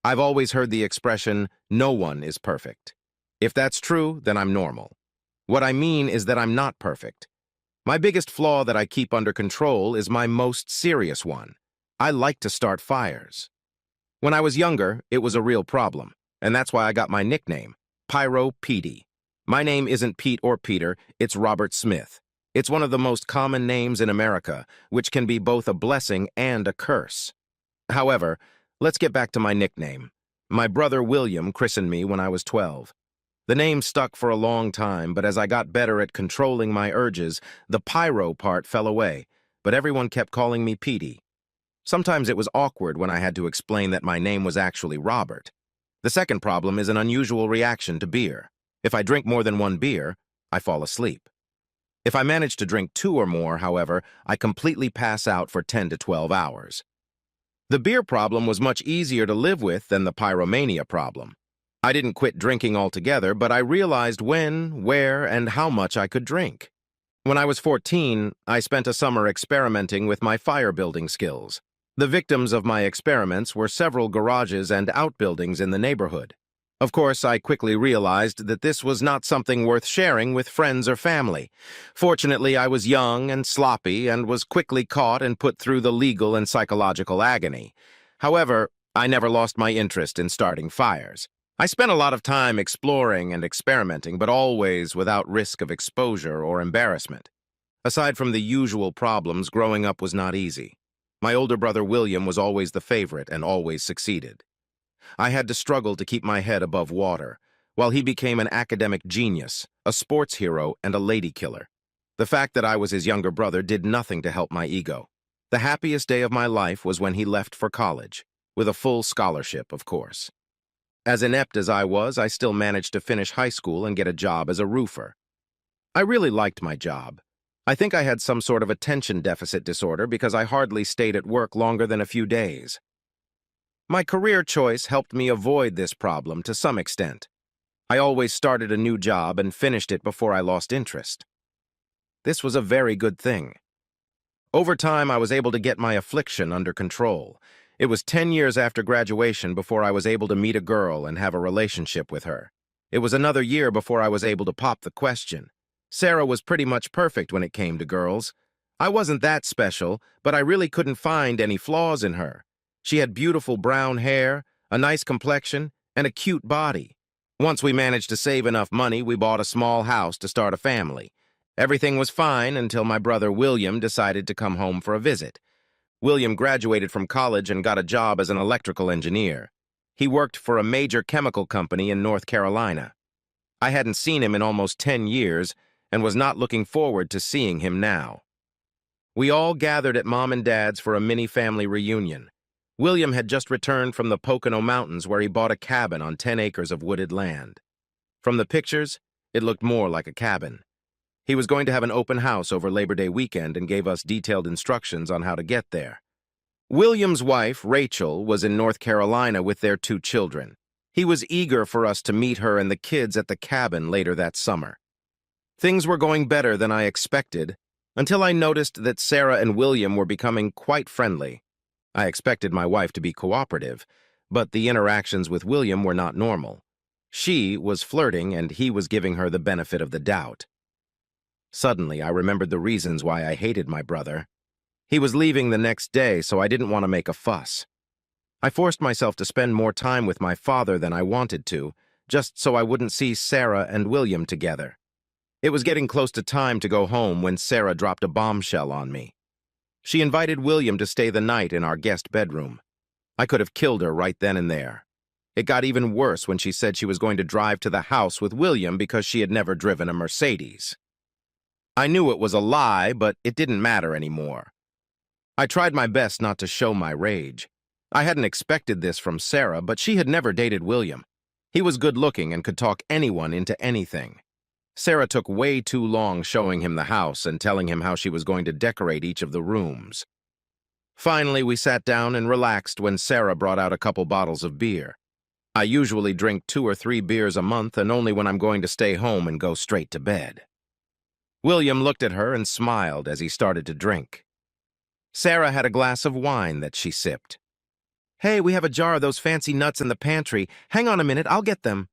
I've always heard the expression, no one is perfect. If that's true, then I'm normal. What I mean is that I'm not perfect. My biggest flaw that I keep under control is my most serious one. I like to start fires. When I was younger, it was a real problem, and that's why I got my nickname, Pyro Petey. My name isn't Pete or Peter, it's Robert Smith. It's one of the most common names in America, which can be both a blessing and a curse. However, let's get back to my nickname. My brother William christened me when I was 12. The name stuck for a long time, but as I got better at controlling my urges, the pyro part fell away, but everyone kept calling me Petey. Sometimes it was awkward when I had to explain that my name was actually Robert. The second problem is an unusual reaction to beer. If I drink more than one beer, I fall asleep. If I manage to drink 2 or more, however, I completely pass out for 10 to 12 hours. The beer problem was much easier to live with than the pyromania problem. I didn't quit drinking altogether, but I realized when, where, and how much I could drink. When I was 14, I spent a summer experimenting with my fire building skills. The victims of my experiments were several garages and outbuildings in the neighborhood. Of course, I quickly realized that this was not something worth sharing with friends or family. Fortunately, I was young and sloppy and was quickly caught and put through the legal and psychological agony. However, I never lost my interest in starting fires. I spent a lot of time exploring and experimenting, but always without risk of exposure or embarrassment. Aside from the usual problems, growing up was not easy. My older brother William was always the favorite and always succeeded. I had to struggle to keep my head above water, while he became an academic genius, a sports hero, and a lady killer. The fact that I was his younger brother did nothing to help my ego. The happiest day of my life was when he left for college, with a full scholarship, of course. As inept as I was, I still managed to finish high school and get a job as a roofer. I really liked my job. I think I had some sort of attention deficit disorder because I hardly stayed at work longer than a few days. My career choice helped me avoid this problem to some extent. I always started a new job and finished it before I lost interest. This was a very good thing. Over time, I was able to get my affliction under control. It was 10 years after graduation before I was able to meet a girl and have a relationship with her. It was another year before I was able to pop the question. Sarah was pretty much perfect when it came to girls. I wasn't that special, but I really couldn't find any flaws in her. She had beautiful brown hair, a nice complexion, and a cute body. Once we managed to save enough money, we bought a small house to start a family. Everything was fine until my brother William decided to come home for a visit. William graduated from college and got a job as an electrical engineer. He worked for a major chemical company in North Carolina. I hadn't seen him in almost 10 years and was not looking forward to seeing him now. We all gathered at Mom and Dad's for a mini-family reunion. William had just returned from the Pocono Mountains where he bought a cabin on 10 acres of wooded land. From the pictures, it looked more like a cabin. He was going to have an open house over Labor Day weekend and gave us detailed instructions on how to get there. William's wife, Rachel, was in North Carolina with their 2 children. He was eager for us to meet her and the kids at the cabin later that summer. Things were going better than I expected, until I noticed that Sarah and William were becoming quite friendly. I expected my wife to be cooperative, but the interactions with William were not normal. She was flirting and he was giving her the benefit of the doubt. Suddenly, I remembered the reasons why I hated my brother. He was leaving the next day, so I didn't want to make a fuss. I forced myself to spend more time with my father than I wanted to, just so I wouldn't see Sarah and William together. It was getting close to time to go home when Sarah dropped a bombshell on me. She invited William to stay the night in our guest bedroom. I could have killed her right then and there. It got even worse when she said she was going to drive to the house with William because she had never driven a Mercedes. I knew it was a lie, but it didn't matter anymore. I tried my best not to show my rage. I hadn't expected this from Sarah, but she had never dated William. He was good-looking and could talk anyone into anything. Sarah took way too long showing him the house and telling him how she was going to decorate each of the rooms. Finally, we sat down and relaxed when Sarah brought out a couple bottles of beer. I usually drink 2 or 3 beers a month and only when I'm going to stay home and go straight to bed. William looked at her and smiled as he started to drink. Sarah had a glass of wine that she sipped. Hey, we have a jar of those fancy nuts in the pantry. Hang on a minute, I'll get them.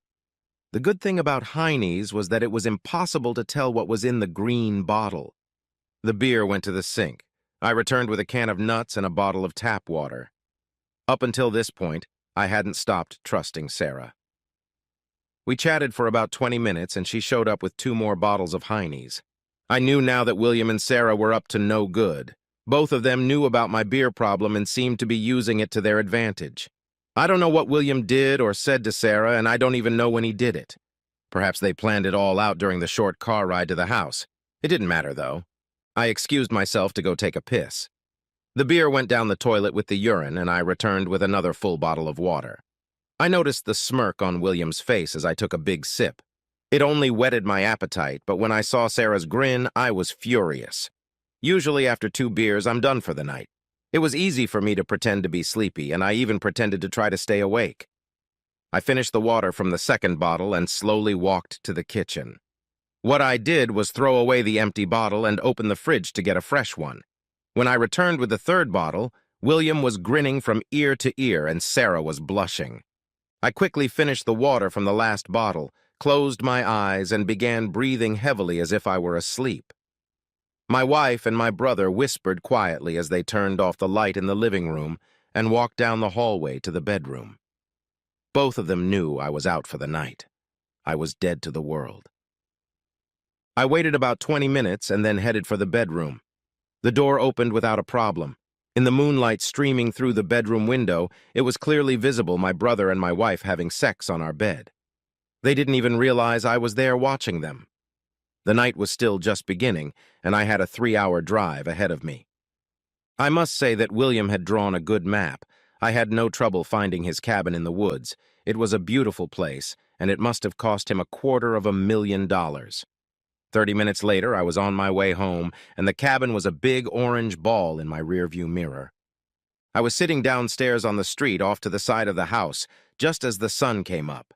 The good thing about Heine's was that it was impossible to tell what was in the green bottle. The beer went to the sink. I returned with a can of nuts and a bottle of tap water. Up until this point, I hadn't stopped trusting Sarah. We chatted for about 20 minutes, and she showed up with 2 more bottles of Heine's. I knew now that William and Sarah were up to no good. Both of them knew about my beer problem and seemed to be using it to their advantage. I don't know what William did or said to Sarah, and I don't even know when he did it. Perhaps they planned it all out during the short car ride to the house. It didn't matter, though. I excused myself to go take a piss. The beer went down the toilet with the urine, and I returned with another full bottle of water. I noticed the smirk on William's face as I took a big sip. It only whetted my appetite, but when I saw Sarah's grin, I was furious. Usually after 2 beers, I'm done for the night. It was easy for me to pretend to be sleepy, and I even pretended to try to stay awake. I finished the water from the second bottle and slowly walked to the kitchen. What I did was throw away the empty bottle and open the fridge to get a fresh one. When I returned with the third bottle, William was grinning from ear to ear and Sarah was blushing. I quickly finished the water from the last bottle, closed my eyes, and began breathing heavily as if I were asleep. My wife and my brother whispered quietly as they turned off the light in the living room and walked down the hallway to the bedroom. Both of them knew I was out for the night. I was dead to the world. I waited about 20 minutes and then headed for the bedroom. The door opened without a problem. In the moonlight streaming through the bedroom window, it was clearly visible my brother and my wife having sex on our bed. They didn't even realize I was there watching them. The night was still just beginning, and I had a 3-hour drive ahead of me. I must say that William had drawn a good map. I had no trouble finding his cabin in the woods. It was a beautiful place, and it must have cost him $250,000. 30 minutes later, I was on my way home, and the cabin was a big orange ball in my rearview mirror. I was sitting downstairs on the street off to the side of the house, just as the sun came up.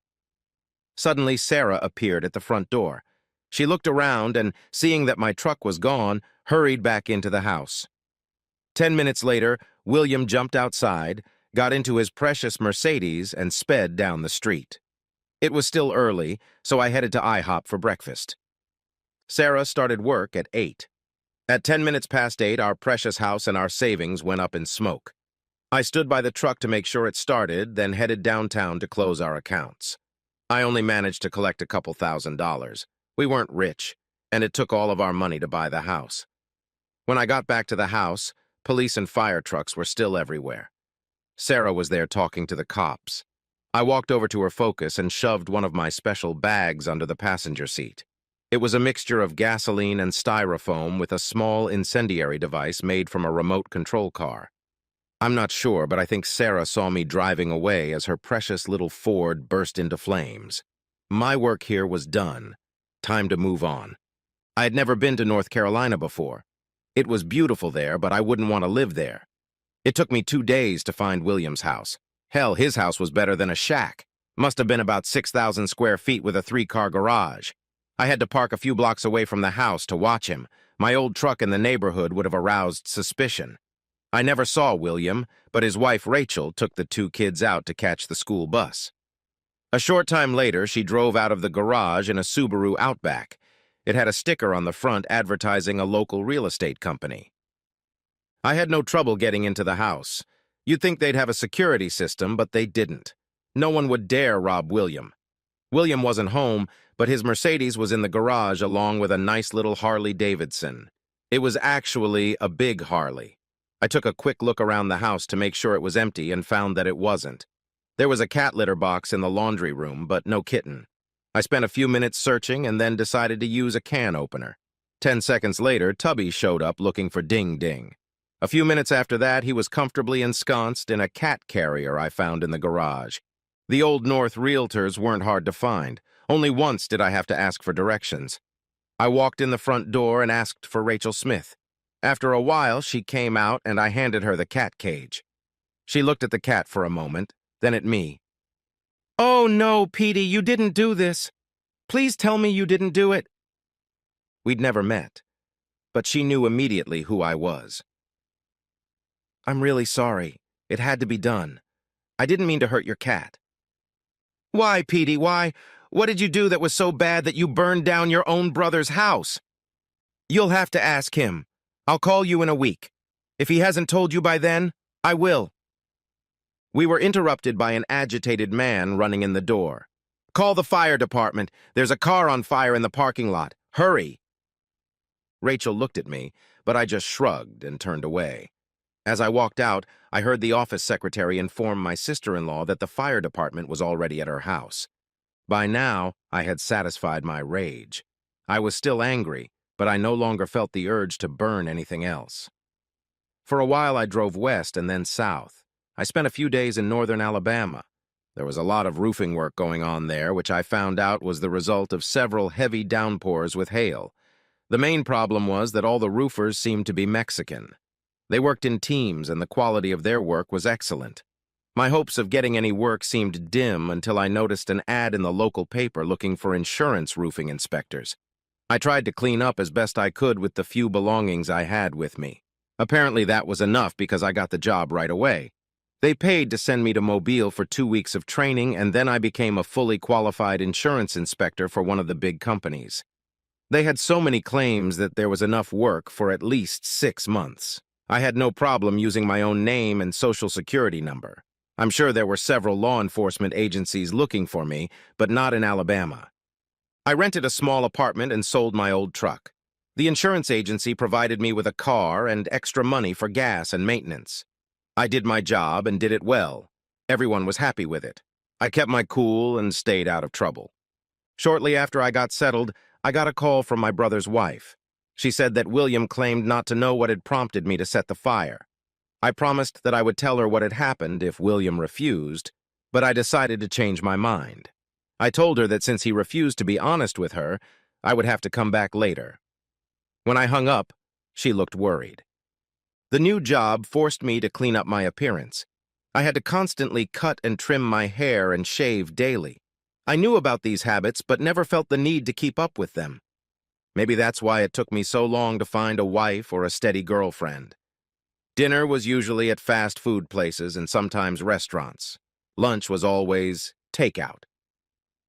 Suddenly, Sarah appeared at the front door. She looked around and, seeing that my truck was gone, hurried back into the house. 10 minutes later, William jumped outside, got into his precious Mercedes, and sped down the street. It was still early, so I headed to IHOP for breakfast. Sarah started work at 8. At 10 minutes past 8, our precious house and our savings went up in smoke. I stood by the truck to make sure it started, then headed downtown to close our accounts. I only managed to collect a couple $1,000s. We weren't rich, and it took all of our money to buy the house. When I got back to the house, police and fire trucks were still everywhere. Sarah was there talking to the cops. I walked over to her Focus and shoved one of my special bags under the passenger seat. It was a mixture of gasoline and styrofoam with a small incendiary device made from a remote control car. I'm not sure, but I think Sarah saw me driving away as her precious little Ford burst into flames. My work here was done. Time to move on. I had never been to North Carolina before. It was beautiful there, but I wouldn't want to live there. It took me 2 days to find William's house. Hell, his house was better than a shack. Must have been about 6,000 square feet with a 3-car garage. I had to park a few blocks away from the house to watch him. My old truck in the neighborhood would have aroused suspicion. I never saw William, but his wife Rachel took the 2 kids out to catch the school bus. A short time later, she drove out of the garage in a Subaru Outback. It had a sticker on the front advertising a local real estate company. I had no trouble getting into the house. You'd think they'd have a security system, but they didn't. No one would dare rob William. William wasn't home, but his Mercedes was in the garage along with a nice little Harley Davidson. It was actually a big Harley. I took a quick look around the house to make sure it was empty and found that it wasn't. There was a cat litter box in the laundry room, but no kitten. I spent a few minutes searching and then decided to use a can opener. 10 seconds later, Tubby showed up looking for Ding Ding. A few minutes after that, he was comfortably ensconced in a cat carrier I found in the garage. The Old North realtors weren't hard to find. Only once did I have to ask for directions. I walked in the front door and asked for Rachel Smith. After a while, she came out and I handed her the cat cage. She looked at the cat for a moment, then at me. "Oh no, Petey, you didn't do this. Please tell me you didn't do it." We'd never met, but she knew immediately who I was. "I'm really sorry. It had to be done. I didn't mean to hurt your cat. Why, Petey, why? What did you do that was so bad that you burned down your own brother's house? You'll have to ask him. I'll call you in a week. If he hasn't told you by then, I will. We were interrupted by an agitated man running in the door. Call the fire department. There's a car on fire in the parking lot. Hurry. Rachel looked at me, but I just shrugged and turned away. As I walked out, I heard the office secretary inform my sister-in-law that the fire department was already at her house. By now, I had satisfied my rage. I was still angry, but I no longer felt the urge to burn anything else. For a while, I drove west and then south. I spent a few days in northern Alabama. There was a lot of roofing work going on there, which I found out was the result of several heavy downpours with hail. The main problem was that all the roofers seemed to be Mexican. They worked in teams, and the quality of their work was excellent. My hopes of getting any work seemed dim until I noticed an ad in the local paper looking for insurance roofing inspectors. I tried to clean up as best I could with the few belongings I had with me. Apparently that was enough because I got the job right away. They paid to send me to Mobile for 2 weeks of training, and then I became a fully qualified insurance inspector for one of the big companies. They had so many claims that there was enough work for at least 6 months. I had no problem using my own name and social security number. I'm sure there were several law enforcement agencies looking for me, but not in Alabama. I rented a small apartment and sold my old truck. The insurance agency provided me with a car and extra money for gas and maintenance. I did my job and did it well. Everyone was happy with it. I kept my cool and stayed out of trouble. Shortly after I got settled, I got a call from my brother's wife. She said that William claimed not to know what had prompted me to set the fire. I promised that I would tell her what had happened if William refused, but I decided to change my mind. I told her that since he refused to be honest with her, I would have to come back later. When I hung up, she looked worried. The new job forced me to clean up my appearance. I had to constantly cut and trim my hair and shave daily. I knew about these habits, but never felt the need to keep up with them. Maybe that's why it took me so long to find a wife or a steady girlfriend. Dinner was usually at fast food places and sometimes restaurants. Lunch was always takeout.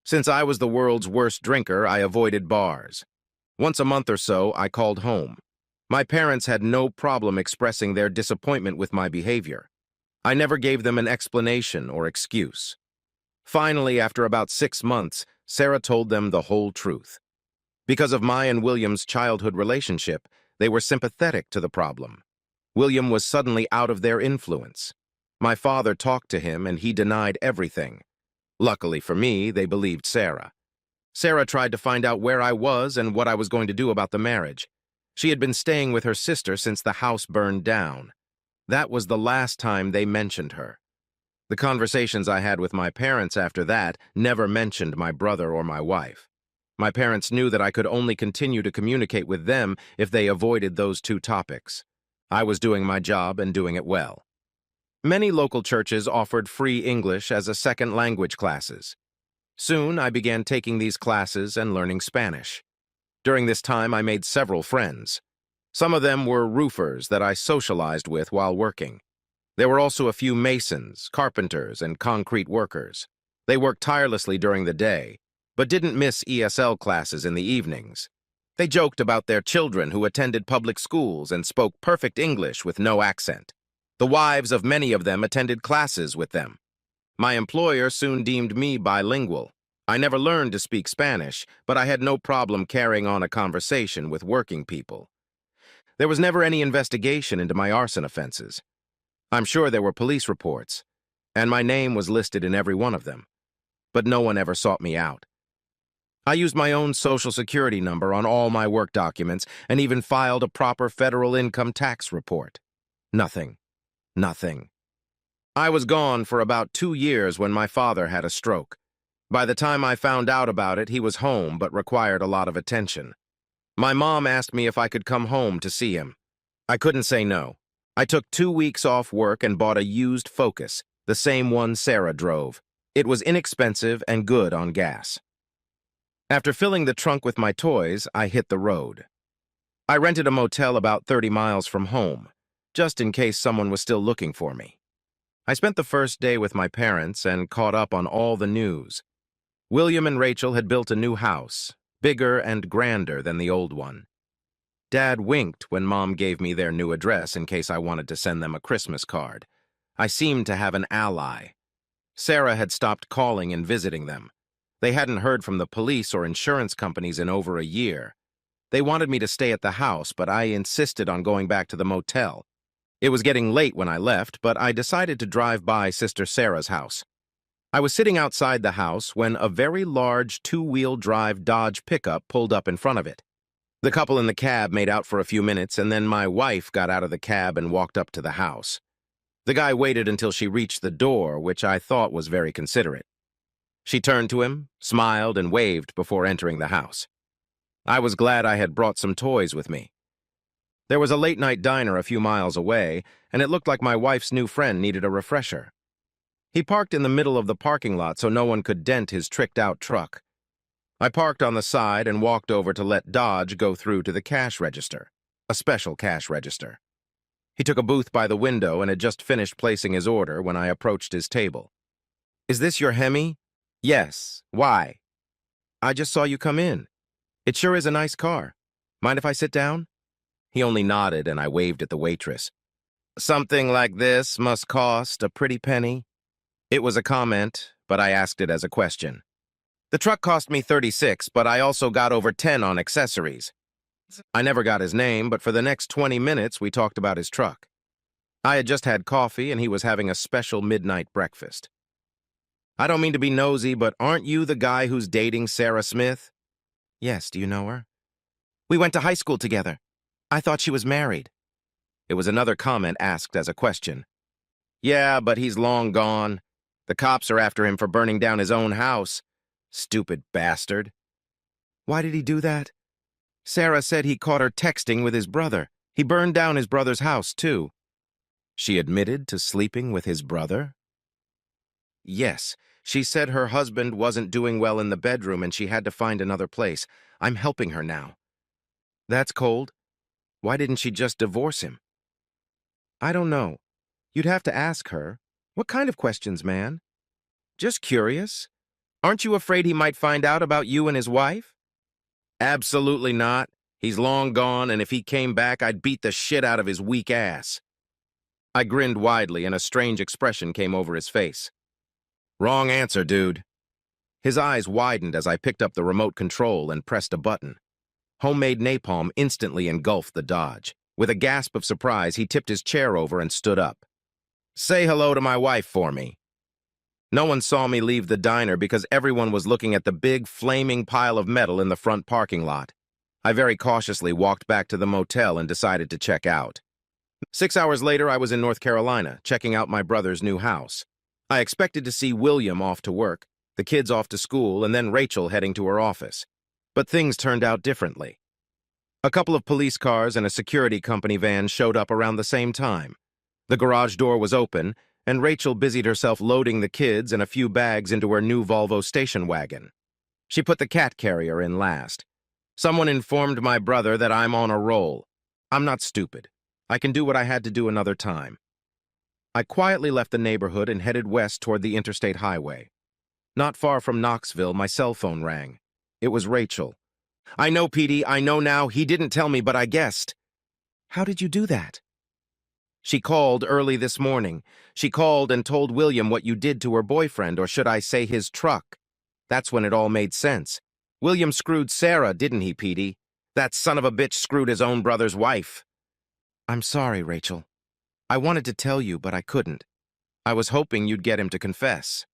Since I was the world's worst drinker, I avoided bars. Once a month or so, I called home. My parents had no problem expressing their disappointment with my behavior. I never gave them an explanation or excuse. Finally, after about 6 months, Sarah told them the whole truth. Because of my and William's childhood relationship, they were sympathetic to the problem. William was suddenly out of their influence. My father talked to him, and he denied everything. Luckily for me, they believed Sarah. Sarah tried to find out where I was and what I was going to do about the marriage. She had been staying with her sister since the house burned down. That was the last time they mentioned her. The conversations I had with my parents after that never mentioned my brother or my wife. My parents knew that I could only continue to communicate with them if they avoided those two topics. I was doing my job and doing it well. Many local churches offered free English as a second language classes. Soon, I began taking these classes and learning Spanish. During this time, I made several friends. Some of them were roofers that I socialized with while working. There were also a few masons, carpenters, and concrete workers. They worked tirelessly during the day, but didn't miss ESL classes in the evenings. They joked about their children who attended public schools and spoke perfect English with no accent. The wives of many of them attended classes with them. My employer soon deemed me bilingual. I never learned to speak Spanish, but I had no problem carrying on a conversation with working people. There was never any investigation into my arson offenses. I'm sure there were police reports, and my name was listed in every one of them, but no one ever sought me out. I used my own social security number on all my work documents and even filed a proper federal income tax report. Nothing. Nothing. I was gone for about 2 years when my father had a stroke. By the time I found out about it, he was home but required a lot of attention. My mom asked me if I could come home to see him. I couldn't say no. I took 2 weeks off work and bought a used Focus, the same one Sarah drove. It was inexpensive and good on gas. After filling the trunk with my toys, I hit the road. I rented a motel about 30 miles from home, just in case someone was still looking for me. I spent the first day with my parents and caught up on all the news. William and Rachel had built a new house, bigger and grander than the old one. Dad winked when Mom gave me their new address in case I wanted to send them a Christmas card. I seemed to have an ally. Sarah had stopped calling and visiting them. They hadn't heard from the police or insurance companies in over a year. They wanted me to stay at the house, but I insisted on going back to the motel. It was getting late when I left, but I decided to drive by Sister Sarah's house. I was sitting outside the house when a very large two-wheel drive Dodge pickup pulled up in front of it. The couple in the cab made out for a few minutes, and then my wife got out of the cab and walked up to the house. The guy waited until she reached the door, which I thought was very considerate. She turned to him, smiled, and waved before entering the house. I was glad I had brought some toys with me. There was a late-night diner a few miles away, and it looked like my wife's new friend needed a refresher. He parked in the middle of the parking lot so no one could dent his tricked-out truck. I parked on the side and walked over to let Dodge go through to the cash register, a special cash register. He took a booth by the window and had just finished placing his order when I approached his table. "Is this your Hemi?" "Yes. Why?" "I just saw you come in. It sure is a nice car. Mind if I sit down?" He only nodded, and I waved at the waitress. "Something like this must cost a pretty penny." It was a comment, but I asked it as a question. "The truck cost me $36, but I also got over 10 on accessories." I never got his name, but for the next 20 minutes we talked about his truck. I had just had coffee, and he was having a special midnight breakfast. "I don't mean to be nosy, but aren't you the guy who's dating Sarah Smith?" "Yes, do you know her?" "We went to high school together. I thought she was married." It was another comment asked as a question. "Yeah, but he's long gone. The cops are after him for burning down his own house. Stupid bastard." "Why did he do that?" "Sarah said he caught her texting with his brother. He burned down his brother's house, too." She admitted to sleeping with his brother? "Yes. She said her husband wasn't doing well in the bedroom and she had to find another place. I'm helping her now." "That's cold. Why didn't she just divorce him?" "I don't know. You'd have to ask her. What kind of questions, man?" "Just curious. Aren't you afraid he might find out about you and his wife?" "Absolutely not. He's long gone, and if he came back, I'd beat the shit out of his weak ass." I grinned widely, and a strange expression came over his face. "Wrong answer, dude." His eyes widened as I picked up the remote control and pressed a button. Homemade napalm instantly engulfed the Dodge. With a gasp of surprise, he tipped his chair over and stood up. "Say hello to my wife for me." No one saw me leave the diner because everyone was looking at the big, flaming pile of metal in the front parking lot. I very cautiously walked back to the motel and decided to check out. 6 hours later, I was in North Carolina, checking out my brother's new house. I expected to see William off to work, the kids off to school, and then Rachel heading to her office. But things turned out differently. A couple of police cars and a security company van showed up around the same time. The garage door was open, and Rachel busied herself loading the kids and a few bags into her new Volvo station wagon. She put the cat carrier in last. Someone informed my brother that I'm on a roll. I'm not stupid. I can do what I had to do another time. I quietly left the neighborhood and headed west toward the interstate highway. Not far from Knoxville, my cell phone rang. It was Rachel. "I know, Petey, I know now. He didn't tell me, but I guessed." "How did you do that?" "She called early this morning. She called and told William what you did to her boyfriend, or should I say his truck. That's when it all made sense. William screwed Sarah, didn't he, Petey? That son of a bitch screwed his own brother's wife." "I'm sorry, Rachel. I wanted to tell you, but I couldn't. I was hoping you'd get him to confess."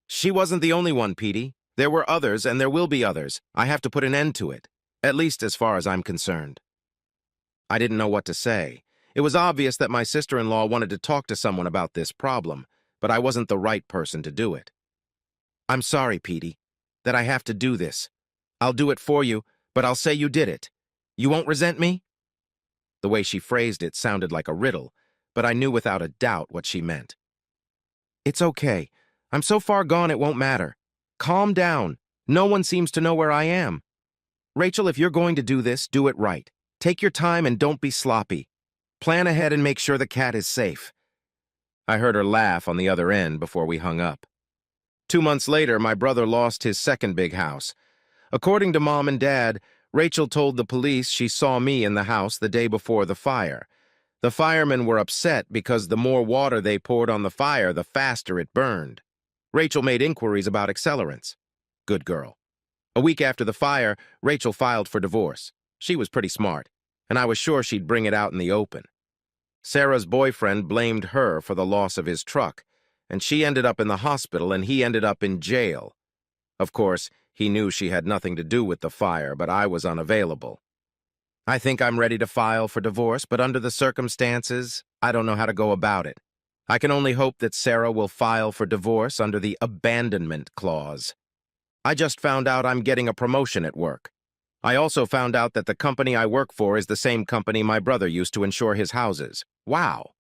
"She wasn't the only one, Petey. There were others, and there will be others. I have to put an end to it, at least as far as I'm concerned." I didn't know what to say. It was obvious that my sister-in-law wanted to talk to someone about this problem, but I wasn't the right person to do it. "I'm sorry, Petey, that I have to do this. I'll do it for you, but I'll say you did it. You won't resent me?" The way she phrased it sounded like a riddle, but I knew without a doubt what she meant. "It's okay. I'm so far gone it won't matter. Calm down. No one seems to know where I am. Rachel, if you're going to do this, do it right. Take your time and don't be sloppy. Plan ahead and make sure the cat is safe." I heard her laugh on the other end before we hung up. 2 months later, my brother lost his second big house. According to Mom and Dad, Rachel told the police she saw me in the house the day before the fire. The firemen were upset because the more water they poured on the fire, the faster it burned. Rachel made inquiries about accelerants. Good girl. A week after the fire, Rachel filed for divorce. She was pretty smart, and I was sure she'd bring it out in the open. Sarah's boyfriend blamed her for the loss of his truck, and she ended up in the hospital and he ended up in jail. Of course, he knew she had nothing to do with the fire, but I was unavailable. I think I'm ready to file for divorce, but under the circumstances, I don't know how to go about it. I can only hope that Sarah will file for divorce under the abandonment clause. I just found out I'm getting a promotion at work. I also found out that the company I work for is the same company my brother used to insure his houses. Wow!